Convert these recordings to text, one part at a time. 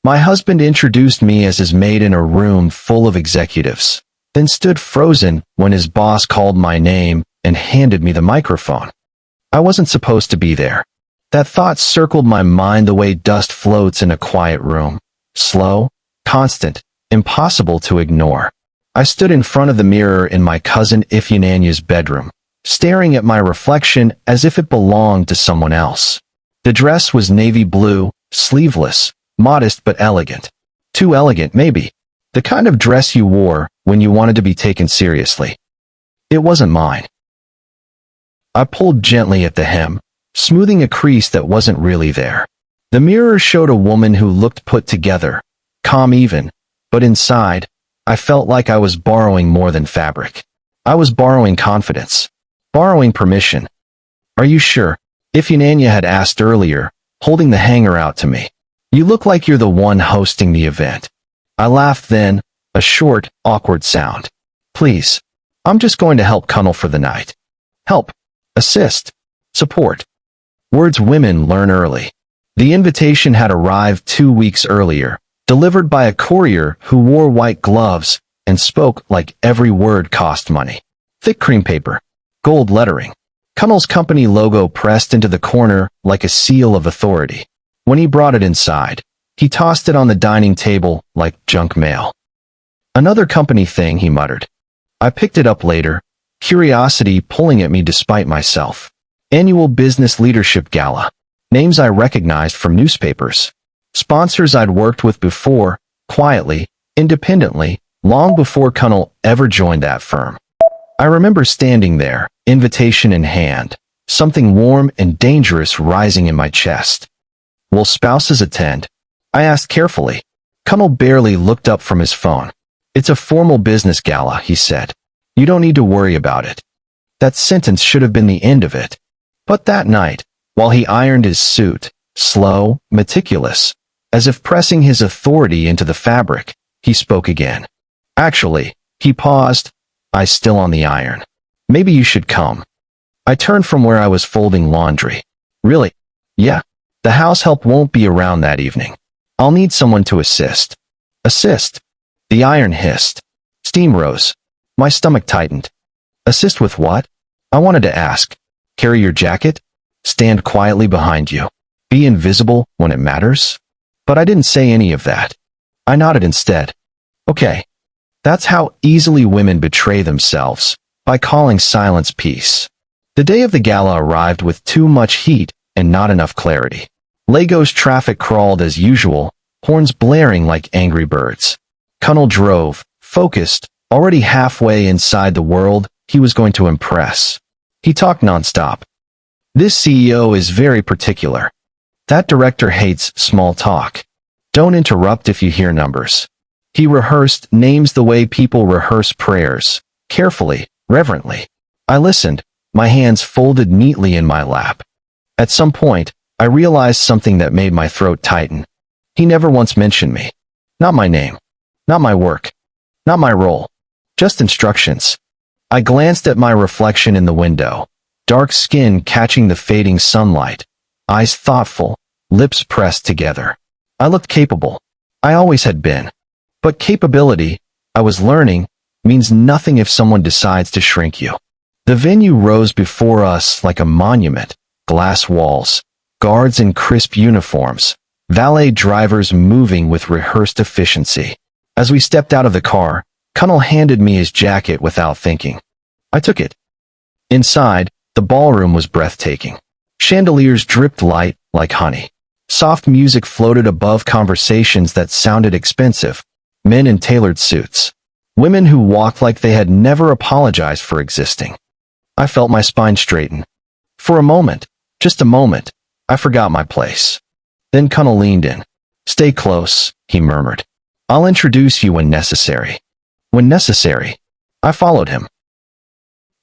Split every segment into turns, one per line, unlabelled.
My husband introduced me as his maid in a room full of executives, then stood frozen when his boss called my name and handed me the microphone. I wasn't supposed to be there. That thought circled my mind the way dust floats in a quiet room. Slow, constant, impossible to ignore. I stood in front of the mirror in my cousin Ifeanyi's bedroom, staring at my reflection as if it belonged to someone else. The dress was navy blue, sleeveless, modest but elegant. Too elegant, maybe. The kind of dress you wore when you wanted to be taken seriously. It wasn't mine. I pulled gently at the hem, smoothing a crease that wasn't really there. The mirror showed a woman who looked put together, calm even, but inside, I felt like I was borrowing more than fabric. I was borrowing confidence. Borrowing permission. Are you sure? Ifeanyi had asked earlier, holding the hanger out to me. You look like you're the one hosting the event. I laughed then, a short, awkward sound. Please. I'm just going to help Kunnel for the night. Help. Assist. Support. Words women learn early. The invitation had arrived 2 weeks earlier, delivered by a courier who wore white gloves and spoke like every word cost money. Thick cream paper. Gold lettering. Kunnel's company logo pressed into the corner like a seal of authority. When he brought it inside, he tossed it on the dining table like junk mail. Another company thing, he muttered. I picked it up later, curiosity pulling at me despite myself. Annual Business Leadership Gala. Names I recognized from newspapers. Sponsors I'd worked with before, quietly, independently, long before Kunnel ever joined that firm. I remember standing there, invitation in hand, something warm and dangerous rising in my chest. Will spouses attend? I asked carefully. Kunnel barely looked up from his phone. It's a formal business gala, he said. You don't need to worry about it. That sentence should have been the end of it. But that night, while he ironed his suit, slow, meticulous, as if pressing his authority into the fabric, he spoke again. Actually, he paused, eyes still on the iron. Maybe you should come. I turned from where I was folding laundry. Really? Yeah. The house help won't be around that evening. I'll need someone to assist. Assist? The iron hissed. Steam rose. My stomach tightened. Assist with what? I wanted to ask. Carry your jacket? Stand quietly behind you. Be invisible when it matters? But I didn't say any of that. I nodded instead. Okay. That's how easily women betray themselves, by calling silence peace. The day of the gala arrived with too much heat and not enough clarity. Lagos traffic crawled as usual, horns blaring like angry birds. Kunnel drove, focused, already halfway inside the world he was going to impress. He talked nonstop. This CEO is very particular. That director hates small talk. Don't interrupt if you hear numbers. He rehearsed names the way people rehearse prayers, carefully, reverently. I listened, my hands folded neatly in my lap. At some point, I realized something that made my throat tighten. He never once mentioned me. Not my name. Not my work. Not my role. Just instructions. I glanced at my reflection in the window, dark skin catching the fading sunlight, eyes thoughtful, lips pressed together. I looked capable. I always had been. But capability, I was learning, means nothing if someone decides to shrink you. The venue rose before us like a monument, glass walls, guards in crisp uniforms, valet drivers moving with rehearsed efficiency. As we stepped out of the car, Kunnel handed me his jacket without thinking. I took it. Inside, the ballroom was breathtaking. Chandeliers dripped light like honey. Soft music floated above conversations that sounded expensive. Men in tailored suits. Women who walked like they had never apologized for existing. I felt my spine straighten. For a moment, just a moment, I forgot my place. Then Kunnel leaned in. Stay close, he murmured. I'll introduce you when necessary. When necessary. I followed him.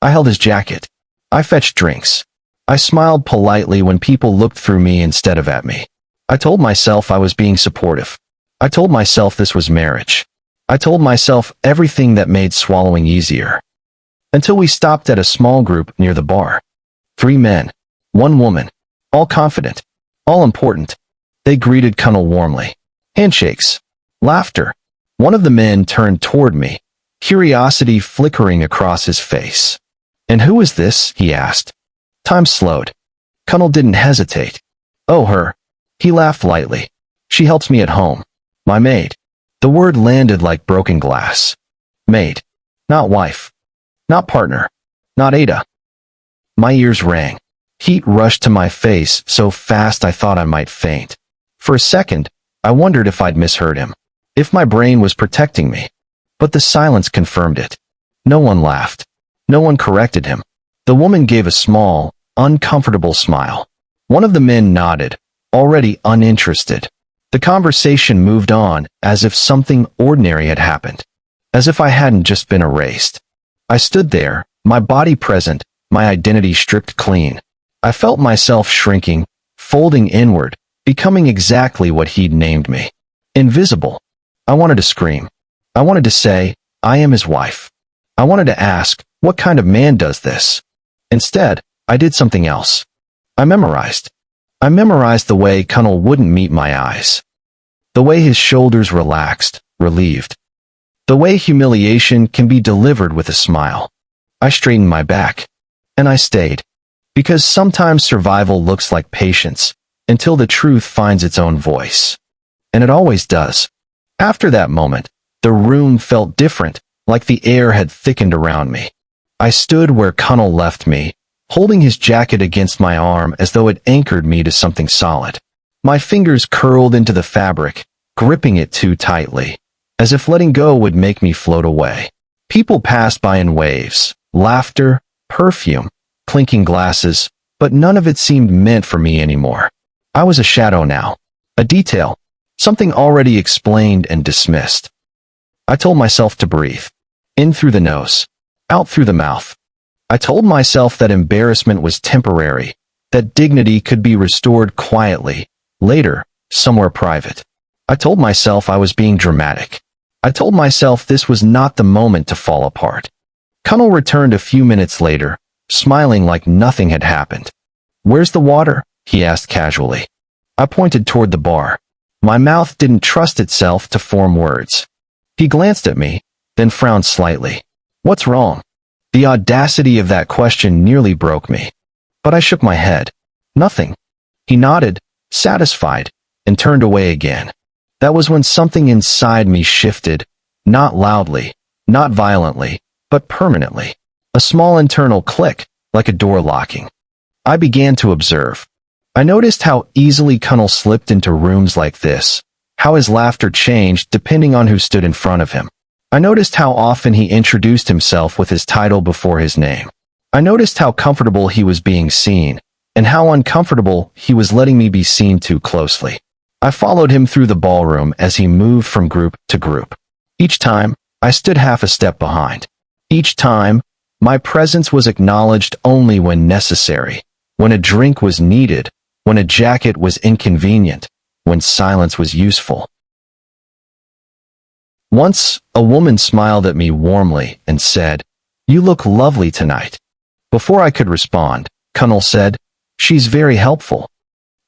I held his jacket. I fetched drinks. I smiled politely when people looked through me instead of at me. I told myself I was being supportive. I told myself this was marriage. I told myself everything that made swallowing easier. Until we stopped at a small group near the bar. 3 men. 1 woman. All confident. All important. They greeted Kunnel warmly. Handshakes. Laughter. One of the men turned toward me, curiosity flickering across his face. "And who is this?" he asked. Time slowed. Connell didn't hesitate. "Oh, her." He laughed lightly. "She helps me at home. My maid." The word landed like broken glass. Maid. Not wife. Not partner. Not Ada. My ears rang. Heat rushed to my face so fast I thought I might faint. For a second, I wondered if I'd misheard him, if my brain was protecting me. But the silence confirmed it. No one laughed. No one corrected him. The woman gave a small, uncomfortable smile. One of the men nodded, already uninterested. The conversation moved on as if something ordinary had happened, as if I hadn't just been erased. I stood there, my body present, my identity stripped clean. I felt myself shrinking, folding inward, becoming exactly what he'd named me. Invisible. I wanted to scream. I wanted to say, I am his wife. I wanted to ask, what kind of man does this? Instead, I did something else. I memorized. I memorized the way Connell wouldn't meet my eyes. The way his shoulders relaxed, relieved. The way humiliation can be delivered with a smile. I straightened my back. And I stayed. Because sometimes survival looks like patience, until the truth finds its own voice. And it always does. After that moment, the room felt different, like the air had thickened around me. I stood where Connell left me, holding his jacket against my arm as though it anchored me to something solid. My fingers curled into the fabric, gripping it too tightly, as if letting go would make me float away. People passed by in waves, laughter, perfume, clinking glasses, but none of it seemed meant for me anymore. I was a shadow now, a detail, something already explained and dismissed. I told myself to breathe. In through the nose, out through the mouth. I told myself that embarrassment was temporary, that dignity could be restored quietly, later, somewhere private. I told myself I was being dramatic. I told myself this was not the moment to fall apart. Connell returned a few minutes later, smiling like nothing had happened. "Where's the water?" he asked casually. I pointed toward the bar. My mouth didn't trust itself to form words. He glanced at me, then frowned slightly. "What's wrong?" The audacity of that question nearly broke me. But I shook my head. "Nothing." He nodded, satisfied, and turned away again. That was when something inside me shifted, not loudly, not violently, but permanently. A small internal click, like a door locking. I began to observe. I noticed how easily Connell slipped into rooms like this, how his laughter changed depending on who stood in front of him. I noticed how often he introduced himself with his title before his name. I noticed how comfortable he was being seen, and how uncomfortable he was letting me be seen too closely. I followed him through the ballroom as he moved from group to group. Each time, I stood half a step behind. Each time, my presence was acknowledged only when necessary, when a drink was needed, when a jacket was inconvenient, when silence was useful. Once, a woman smiled at me warmly and said, "You look lovely tonight." Before I could respond, Connell said, "She's very helpful."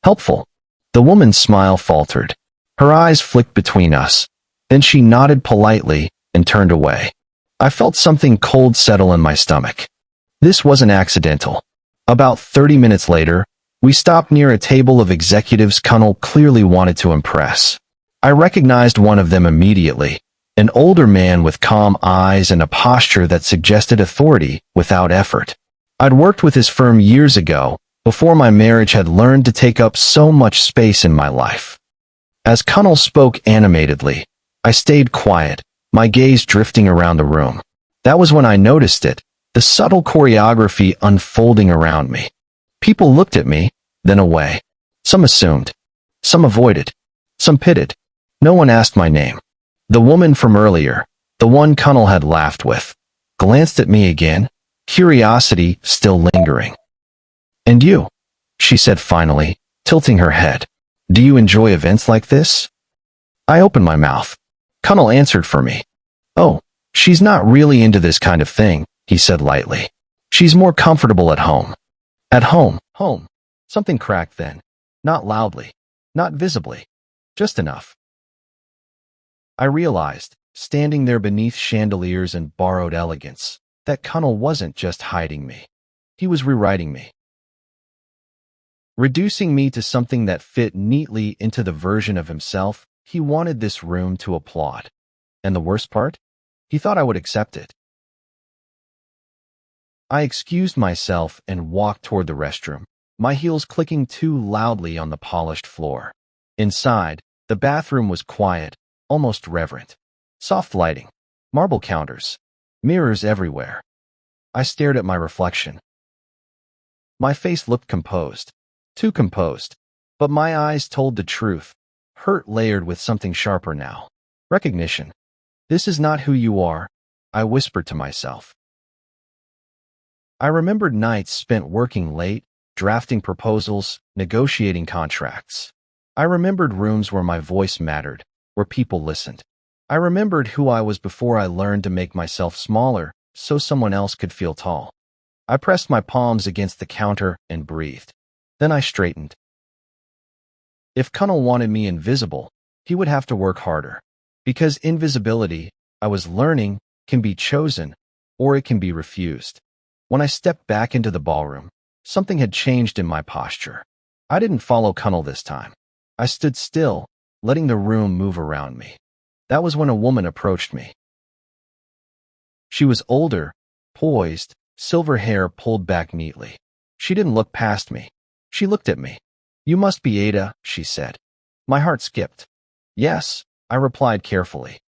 Helpful. The woman's smile faltered. Her eyes flicked between us. Then she nodded politely and turned away. I felt something cold settle in my stomach. This wasn't accidental. About 30 minutes later, we stopped near a table of executives Connell clearly wanted to impress. I recognized one of them immediately, an older man with calm eyes and a posture that suggested authority without effort. I'd worked with his firm years ago, before my marriage had learned to take up so much space in my life. As Connell spoke animatedly, I stayed quiet, my gaze drifting around the room. That was when I noticed it, the subtle choreography unfolding around me. People looked at me, then away. Some assumed. Some avoided. Some pitted. No one asked my name. The woman from earlier, the one Connell had laughed with, glanced at me again, curiosity still lingering. "And you?" she said finally, tilting her head. "Do you enjoy events like this?" I opened my mouth. Connell answered for me. "Oh, she's not really into this kind of thing," he said lightly. "She's more comfortable at home." At home. Home. Something cracked then. Not loudly. Not visibly. Just enough. I realized, standing there beneath chandeliers and borrowed elegance, that Connell wasn't just hiding me. He was rewriting me, reducing me to something that fit neatly into the version of himself he wanted this room to applaud. And the worst part? He thought I would accept it. I excused myself and walked toward the restroom, my heels clicking too loudly on the polished floor. Inside, the bathroom was quiet, almost reverent. Soft lighting, marble counters, mirrors everywhere. I stared at my reflection. My face looked composed, too composed, but my eyes told the truth, hurt layered with something sharper now. Recognition. This is not who you are, I whispered to myself. I remembered nights spent working late, drafting proposals, negotiating contracts. I remembered rooms where my voice mattered, where people listened. I remembered who I was before I learned to make myself smaller so someone else could feel tall. I pressed my palms against the counter and breathed. Then I straightened. If Connell wanted me invisible, he would have to work harder. Because invisibility, I was learning, can be chosen, or it can be refused. When I stepped back into the ballroom, something had changed in my posture. I didn't follow Connell this time. I stood still, letting the room move around me. That was when a woman approached me. She was older, poised, silver hair pulled back neatly. She didn't look past me. She looked at me. "You must be Ada," she said. My heart skipped. "Yes," I replied carefully.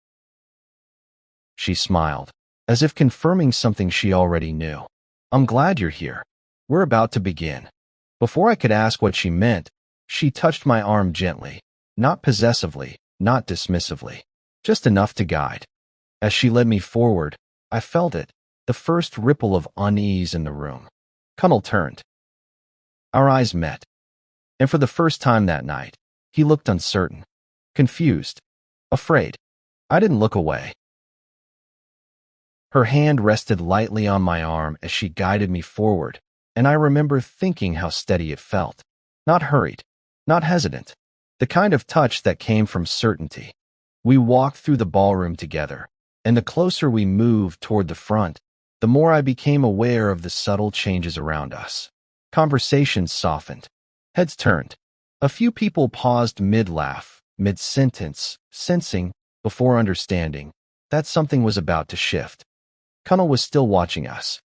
She smiled, as if confirming something she already knew. "I'm glad you're here. We're about to begin." Before I could ask what she meant, she touched my arm gently, not possessively, not dismissively, just enough to guide. As she led me forward, I felt it, the first ripple of unease in the room. Connell turned. Our eyes met, and for the first time that night, he looked uncertain, confused, afraid. I didn't look away. Her hand rested lightly on my arm as she guided me forward, and I remember thinking how steady it felt. Not hurried, not hesitant, the kind of touch that came from certainty. We walked through the ballroom together, and the closer we moved toward the front, the more I became aware of the subtle changes around us. Conversations softened. Heads turned. A few people paused mid-laugh, mid-sentence, sensing, before understanding, that something was about to shift. Connell was still watching us.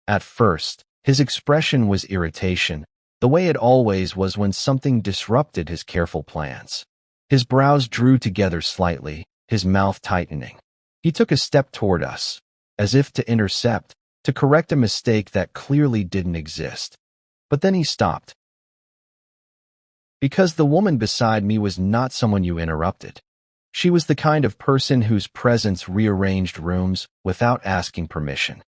At first, his expression was irritation, the way it always was when something disrupted his careful plans. His brows drew together slightly, his mouth tightening. He took a step toward us, as if to intercept, to correct a mistake that clearly didn't exist. But then he stopped. Because the woman beside me was not someone you interrupted. She was the kind of person whose presence rearranged rooms without asking permission.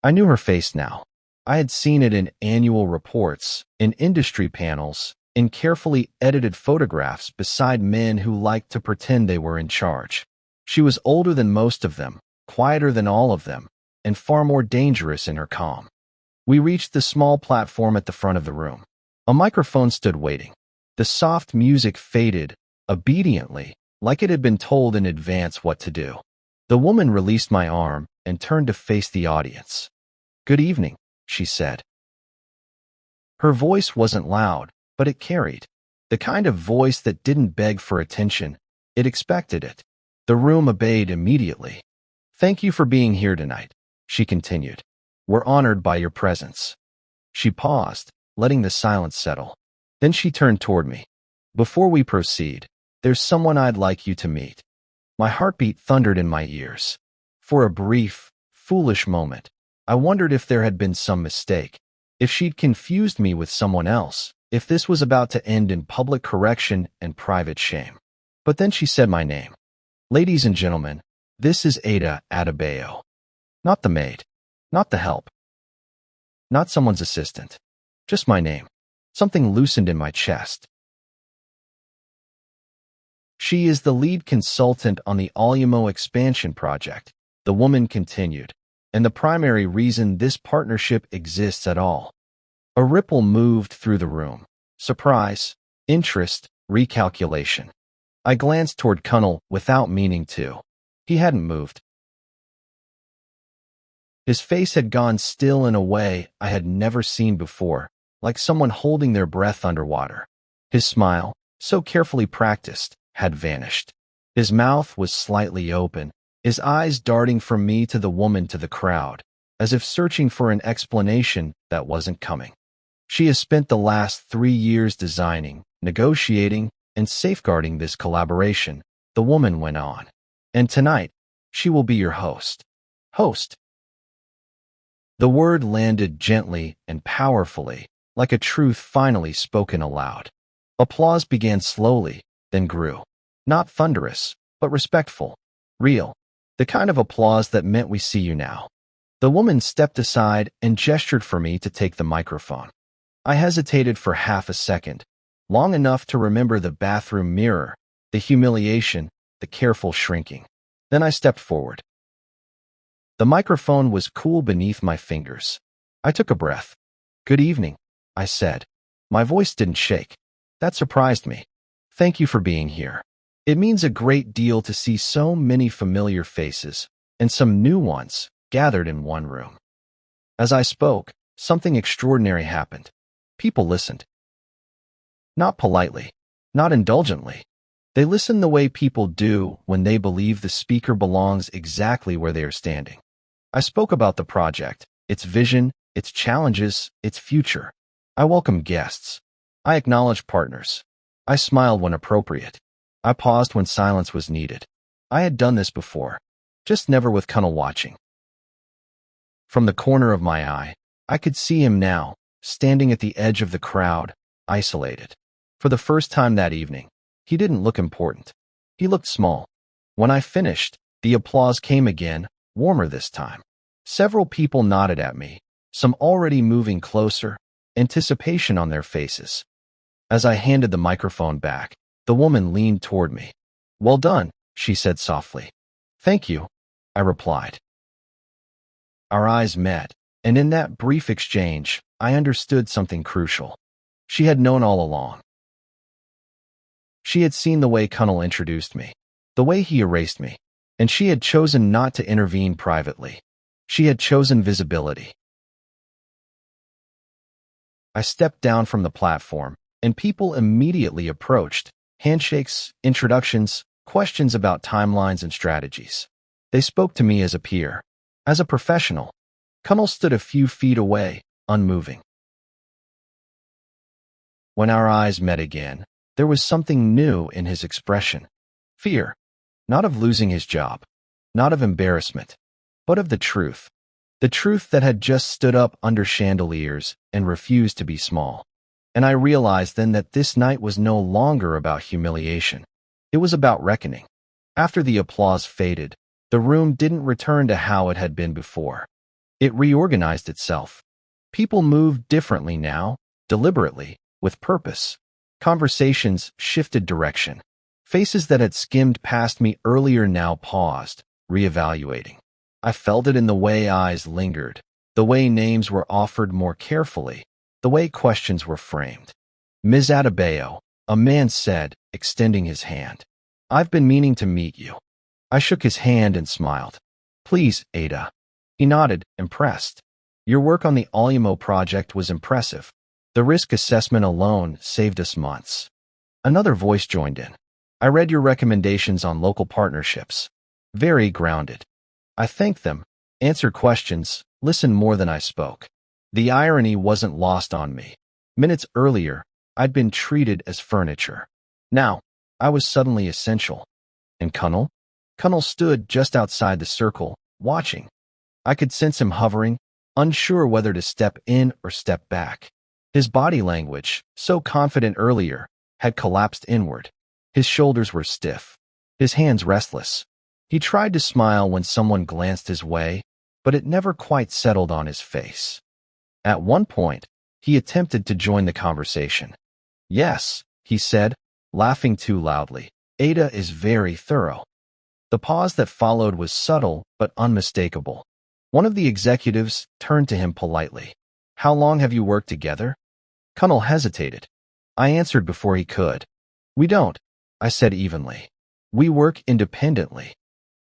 I knew her face now. I had seen it in annual reports, in industry panels, in carefully edited photographs beside men who liked to pretend they were in charge. She was older than most of them, quieter than all of them, and far more dangerous in her calm. We reached the small platform at the front of the room. A microphone stood waiting. The soft music faded, obediently, like it had been told in advance what to do. The woman released my arm and turned to face the audience. "Good evening," she said. Her voice wasn't loud, but it carried. The kind of voice that didn't beg for attention. It expected it. The room obeyed immediately. "Thank you for being here tonight," she continued. "We're honored by your presence." She paused, letting the silence settle. Then she turned toward me. "Before we proceed, there's someone I'd like you to meet." My heartbeat thundered in my ears. For a brief, foolish moment, I wondered if there had been some mistake, if she'd confused me with someone else, if this was about to end in public correction and private shame. But then she said my name. "Ladies and gentlemen, this is Ada Adebayo." Not the maid, not the help, not someone's assistant, just my name. Something loosened in my chest. "She is the lead consultant on the Olumo expansion project," the woman continued, "and the primary reason this partnership exists at all." A ripple moved through the room. Surprise, interest, recalculation. I glanced toward Cunnel without meaning to. He hadn't moved. His face had gone still in a way I had never seen before, like someone holding their breath underwater. His smile, so carefully practiced, had vanished. His mouth was slightly open, his eyes darting from me to the woman to the crowd, as if searching for an explanation that wasn't coming. She has spent the last 3 years designing, negotiating, and safeguarding this collaboration, the woman went on. And tonight, she will be your host. Host. The word landed gently and powerfully, like a truth finally spoken aloud. Applause began slowly, then grew. Not thunderous, but respectful. Real. The kind of applause that meant we see you now. The woman stepped aside and gestured for me to take the microphone. I hesitated for half a second, long enough to remember the bathroom mirror, the humiliation, the careful shrinking. Then I stepped forward. The microphone was cool beneath my fingers. I took a breath. "Good evening," I said. My voice didn't shake. That surprised me. "Thank you for being here. It means a great deal to see so many familiar faces, and some new ones, gathered in one room." As I spoke, something extraordinary happened. People listened. Not politely, not indulgently. They listened the way people do when they believe the speaker belongs exactly where they are standing. I spoke about the project, its vision, its challenges, its future. I welcomed guests. I acknowledged partners. I smiled when appropriate. I paused when silence was needed. I had done this before, just never with Cunnel watching. From the corner of my eye, I could see him now, standing at the edge of the crowd, isolated. For the first time that evening, he didn't look important. He looked small. When I finished, the applause came again, warmer this time. Several people nodded at me, some already moving closer, anticipation on their faces. As I handed the microphone back, the woman leaned toward me. "Well done," she said softly. "Thank you," I replied. Our eyes met, and in that brief exchange, I understood something crucial. She had known all along. She had seen the way Cunnel introduced me, the way he erased me, and she had chosen not to intervene privately. She had chosen visibility. I stepped down from the platform, and people immediately approached. Handshakes, introductions, questions about timelines and strategies. They spoke to me as a peer, as a professional. Cunnel stood a few feet away, unmoving. When our eyes met again, there was something new in his expression. Fear, not of losing his job, not of embarrassment, but of the truth. The truth that had just stood up under chandeliers and refused to be small. And I realized then that this night was no longer about humiliation. It was about reckoning. After the applause faded, the room didn't return to how it had been before. It reorganized itself. People moved differently now, deliberately, with purpose. Conversations shifted direction. Faces that had skimmed past me earlier now paused, reevaluating. I felt it in the way eyes lingered, the way names were offered more carefully, the way questions were framed. "Ms. Adebayo," a man said, extending his hand. "I've been meaning to meet you." I shook his hand and smiled. "Please, Ada." He nodded, impressed. "Your work on the Olumo project was impressive. The risk assessment alone saved us months." Another voice joined in. "I read your recommendations on local partnerships. Very grounded." I thanked them, answered questions, listened more than I spoke. The irony wasn't lost on me. Minutes earlier, I'd been treated as furniture. Now, I was suddenly essential. And Cunnel? Cunnel stood just outside the circle, watching. I could sense him hovering, unsure whether to step in or step back. His body language, so confident earlier, had collapsed inward. His shoulders were stiff, his hands restless. He tried to smile when someone glanced his way, but it never quite settled on his face. At one point, he attempted to join the conversation. "Yes," he said, laughing too loudly. "Ada is very thorough." The pause that followed was subtle but unmistakable. One of the executives turned to him politely. "How long have you worked together?" Cunnel hesitated. I answered before he could. "We don't. I said evenly. We work independently.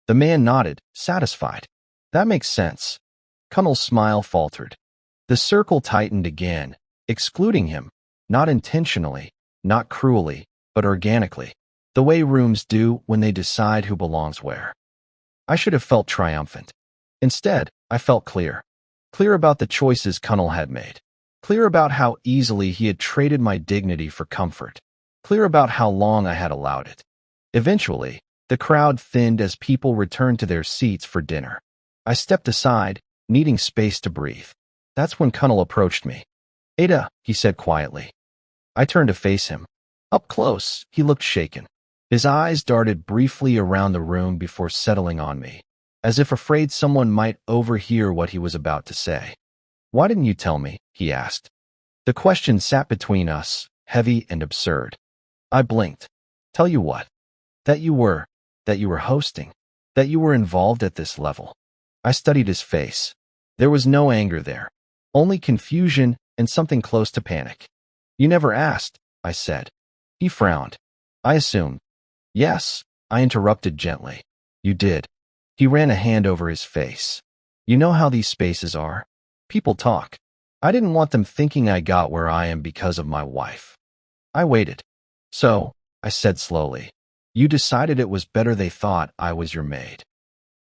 The man nodded, satisfied. That makes sense. Connell's smile faltered. The circle tightened again, excluding him, not intentionally, not cruelly, but organically, the way rooms do when they decide who belongs where. I should have felt triumphant. Instead, I felt clear. Clear about the choices Connell had made. Clear about how easily he had traded my dignity for comfort. Clear about how long I had allowed it. Eventually, the crowd thinned as people returned to their seats for dinner. I stepped aside, needing space to breathe. That's when Connell approached me. "Ada," he said quietly. I turned to face him. Up close, he looked shaken. His eyes darted briefly around the room before settling on me, as if afraid someone might overhear what he was about to say. "Why didn't you tell me?" he asked. The question sat between us, heavy and absurd. I blinked. "Tell you what? That you were hosting, that you were involved at this level." I studied his face. There was no anger there, only confusion and something close to panic. "You never asked," I said. He frowned. "I assumed." "Yes," I interrupted gently. "You did." He ran a hand over his face. "You know how these spaces are? People talk. I didn't want them thinking I got where I am because of my wife." I waited. "So," I said slowly, "you decided it was better they thought I was your maid."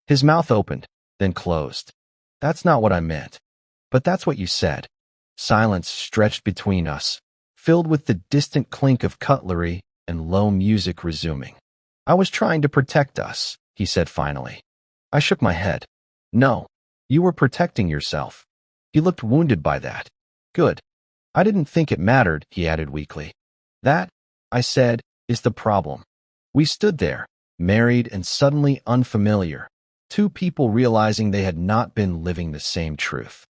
His mouth opened, then closed. "That's not what I meant. But that's what you said." Silence stretched between us, filled with the distant clink of cutlery and low music resuming. "I was trying to protect us," he said finally. I shook my head. "No, you were protecting yourself." He looked wounded by that. "Good. I didn't think it mattered," he added weakly. "That," I said, "is the problem." We stood there, married and suddenly unfamiliar, two people realizing they had not been living the same truth.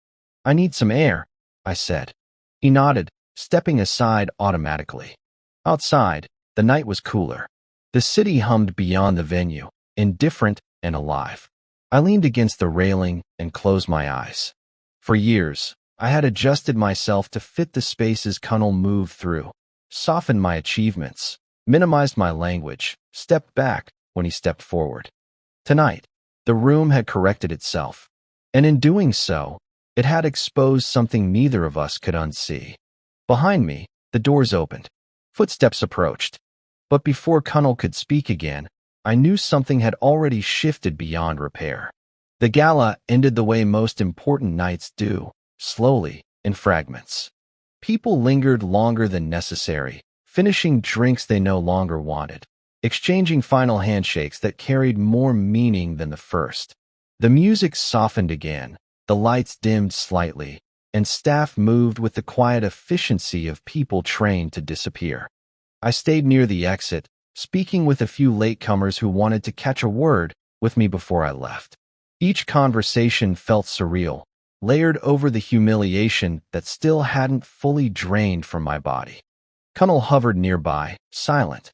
"I need some air," I said. He nodded, stepping aside automatically. Outside, the night was cooler. The city hummed beyond the venue, indifferent and alive. I leaned against the railing and closed my eyes. For years, I had adjusted myself to fit the spaces Connell moved through, softened my achievements, minimized my language, stepped back when he stepped forward. Tonight, the room had corrected itself, and in doing so, it had exposed something neither of us could unsee. Behind me, the doors opened. Footsteps approached. But before Connell could speak again, I knew something had already shifted beyond repair. The gala ended the way most important nights do, slowly, in fragments. People lingered longer than necessary, finishing drinks they no longer wanted, exchanging final handshakes that carried more meaning than the first. The music softened again, the lights dimmed slightly, and staff moved with the quiet efficiency of people trained to disappear. I stayed near the exit, speaking with a few latecomers who wanted to catch a word with me before I left. Each conversation felt surreal, layered over the humiliation that still hadn't fully drained from my body. Connell hovered nearby, silent.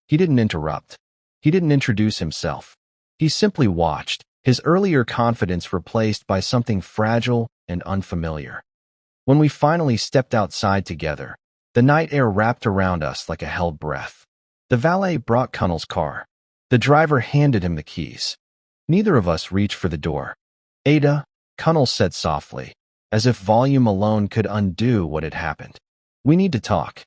He didn't interrupt. He didn't introduce himself. He simply watched, his earlier confidence replaced by something fragile and unfamiliar. When we finally stepped outside together, the night air wrapped around us like a held breath. The valet brought Connell's car. The driver handed him the keys. Neither of us reached for the door. "Ada," Connell said softly, as if volume alone could undo what had happened. "We need to talk."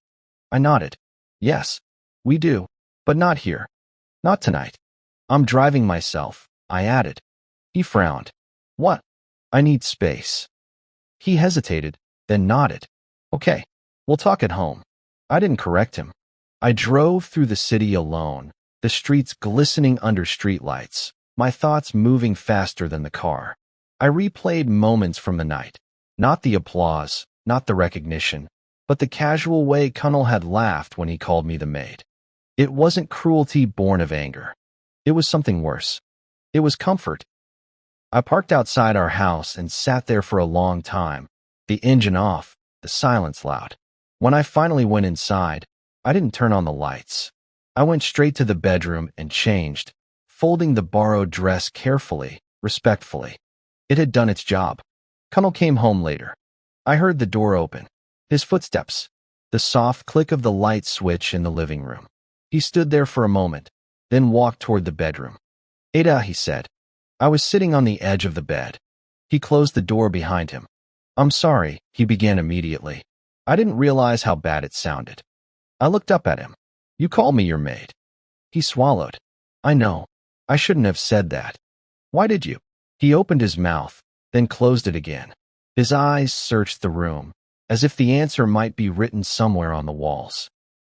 I nodded. "Yes, we do, but not here. Not tonight. I'm driving myself," I added. He frowned. "What?" "I need space." He hesitated, then nodded. "Okay, we'll talk at home." I didn't correct him. I drove through the city alone, the streets glistening under streetlights, my thoughts moving faster than the car. I replayed moments from the night, not the applause, not the recognition, but the casual way Connell had laughed when he called me the maid. It wasn't cruelty born of anger. It was something worse. It was comfort. I parked outside our house and sat there for a long time, the engine off, the silence loud. When I finally went inside, I didn't turn on the lights. I went straight to the bedroom and changed, folding the borrowed dress carefully, respectfully. It had done its job. Connell came home later. I heard the door open, his footsteps, the soft click of the light switch in the living room. He stood there for a moment, then walked toward the bedroom. Ada, he said. I was sitting on the edge of the bed. He closed the door behind him. I'm sorry, he began immediately. I didn't realize how bad it sounded. I looked up at him. You called me your maid. He swallowed. I know. I shouldn't have said that. Why did you? He opened his mouth, then closed it again. His eyes searched the room, as if the answer might be written somewhere on the walls.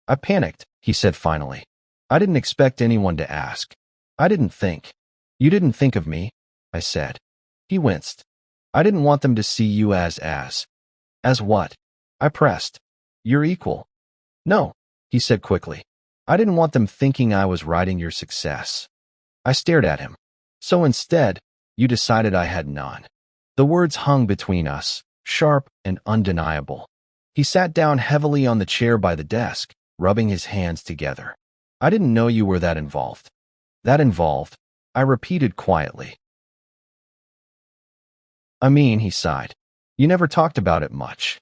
I panicked, he said finally. I didn't expect anyone to ask. I didn't think. You didn't think of me, I said. He winced. I didn't want them to see you as. As what? I pressed. You're equal. No, he said quickly. I didn't want them thinking I was riding your success. I stared at him. So instead, you decided I had none. The words hung between us, sharp and undeniable. He sat down heavily on the chair by the desk, rubbing his hands together. I didn't know you were that involved. That involved, I repeated quietly. I mean, he sighed. You never talked about it much.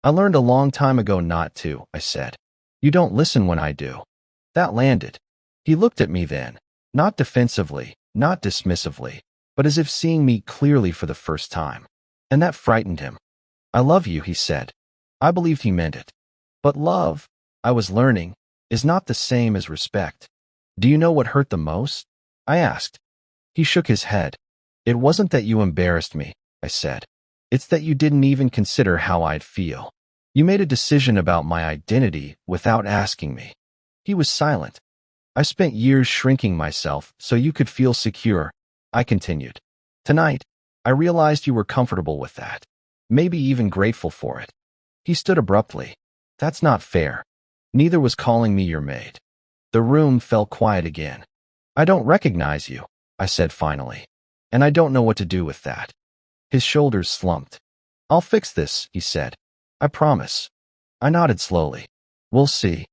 I learned a long time ago not to, I said. You don't listen when I do. That landed. He looked at me then, not defensively, not dismissively, but as if seeing me clearly for the first time. And that frightened him. I love you, he said. I believed he meant it. But love, I was learning, is not the same as respect. Do you know what hurt the most? I asked. He shook his head. It wasn't that you embarrassed me, I said. It's that you didn't even consider how I'd feel. You made a decision about my identity without asking me. He was silent. I spent years shrinking myself so you could feel secure, I continued. Tonight, I realized you were comfortable with that. Maybe even grateful for it. He stood abruptly. That's not fair. Neither was calling me your maid. The room fell quiet again. I don't recognize you, I said finally. And I don't know what to do with that. His shoulders slumped. I'll fix this, he said. I promise. I nodded slowly. We'll see.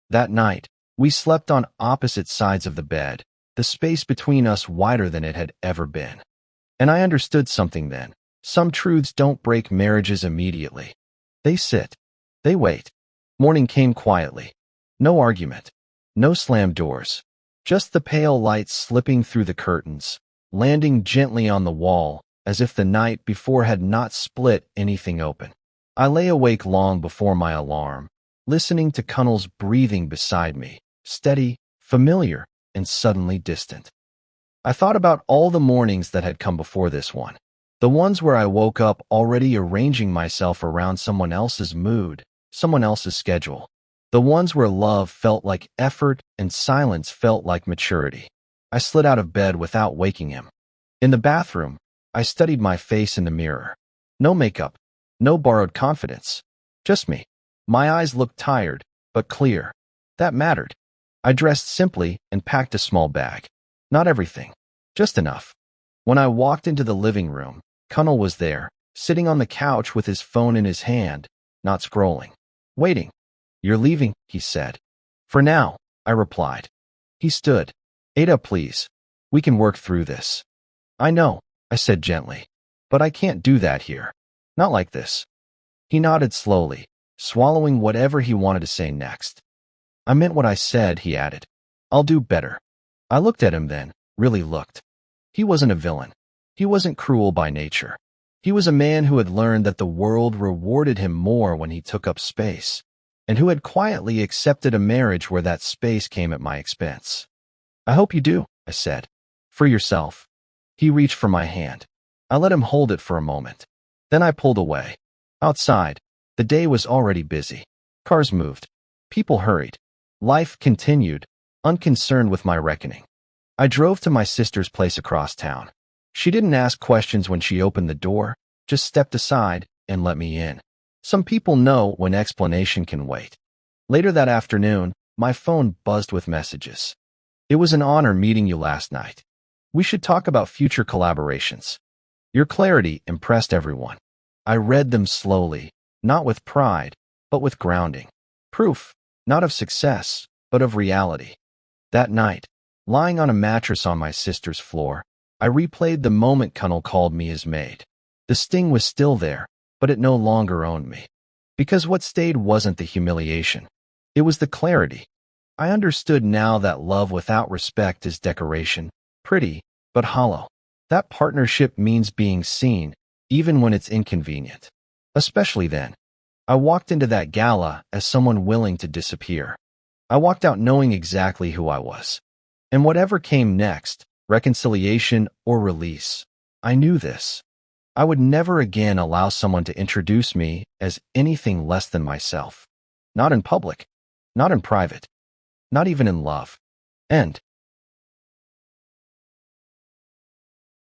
That night, we slept on opposite sides of the bed, the space between us wider than it had ever been. And I understood something then. Some truths don't break marriages immediately. They sit. They wait. Morning came quietly. No argument. No slammed doors. Just the pale light slipping through the curtains, landing gently on the wall, as if the night before had not split anything open. I lay awake long before my alarm, listening to Cunnell's breathing beside me, steady, familiar, and suddenly distant. I thought about all the mornings that had come before this one, the ones where I woke up already arranging myself around someone else's mood, someone else's schedule, the ones where love felt like effort and silence felt like maturity. I slid out of bed without waking him. In the bathroom, I studied my face in the mirror. No makeup, no borrowed confidence, just me. My eyes looked tired, but clear. That mattered. I dressed simply and packed a small bag. Not everything, just enough. When I walked into the living room, Cunnell was there, sitting on the couch with his phone in his hand, not scrolling. Waiting. You're leaving, he said. For now, I replied. He stood. Ada, please. We can work through this. I know, I said gently. But I can't do that here. Not like this. He nodded slowly, swallowing whatever he wanted to say next. I meant what I said, he added. I'll do better. I looked at him then, really looked. He wasn't a villain. He wasn't cruel by nature. He was a man who had learned that the world rewarded him more when he took up space, and who had quietly accepted a marriage where that space came at my expense. I hope you do, I said. For yourself. He reached for my hand. I let him hold it for a moment. Then I pulled away. Outside, the day was already busy. Cars moved. People hurried. Life continued, unconcerned with my reckoning. I drove to my sister's place across town. She didn't ask questions when she opened the door, just stepped aside and let me in. Some people know when explanation can wait. Later that afternoon, my phone buzzed with messages. It was an honor meeting you last night. We should talk about future collaborations. Your clarity impressed everyone. I read them slowly, not with pride, but with grounding. Proof, not of success, but of reality. That night, lying on a mattress on my sister's floor, I replayed the moment Cunnell called me his maid. The sting was still there, but it no longer owned me. Because what stayed wasn't the humiliation. It was the clarity. I understood now that love without respect is decoration, pretty, but hollow. That partnership means being seen, even when it's inconvenient. Especially then. I walked into that gala as someone willing to disappear. I walked out knowing exactly who I was. And whatever came next, reconciliation or release, I knew this. I would never again allow someone to introduce me as anything less than myself. Not in public, not in private, not even in love. End.